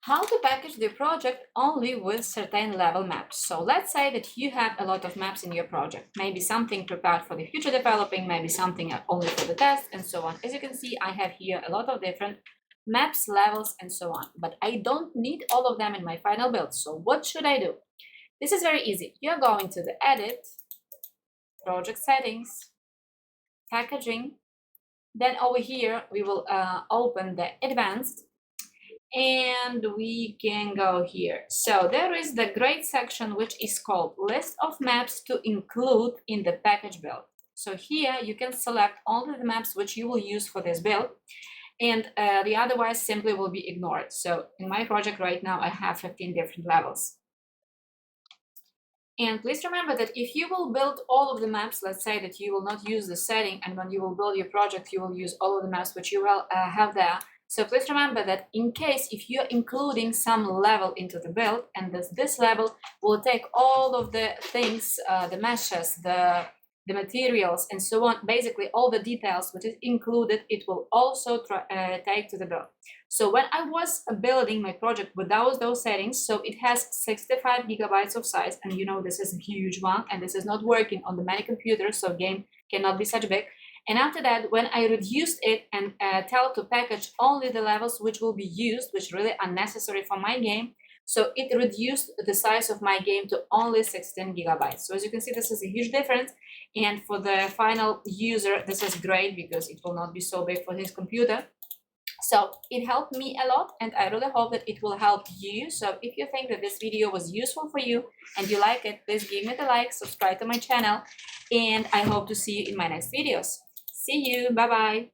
how to package the project only with certain level maps. So let's say that you have a lot of maps in your project, maybe something prepared for the future developing, maybe something only for the test, and so on. As you can see, I have here a lot of different maps, levels, and so on, but I don't need all of them in my final build. So what should I do? This is very easy. You're going to the Edit, Project Settings, Packaging. Then over here, we will open the Advanced, and we can go here. So there is the great section which is called List of Maps to include in the package build. So here you can select only the maps which you will use for this build, and the otherwise simply will be ignored. So in my project right now, I have 15 different levels. And please remember that if you will build all of the maps, let's say that you will not use the setting, and when you will build your project, you will use all of the maps which you will have there. So please remember that in case if you're including some level into the build, and this level will take all of the things, the meshes, the materials, and so on, basically all the details which is included, it will also take to the build. So when I was building my project without those settings, so it has 65 gigabytes of size, and you know this is a huge one, and this is not working on the many computers, so game cannot be such big. And after that, when I reduced it and tell to package only the levels which will be used, which really are necessary for my game, so it reduced the size of my game to only 16 gigabytes. So as you can see, this is a huge difference. And for the final user, this is great because it will not be so big for his computer. So it helped me a lot, and I really hope that it will help you. So if you think that this video was useful for you and you like it, please give me the like, subscribe to my channel, and I hope to see you in my next videos. See you. Bye bye.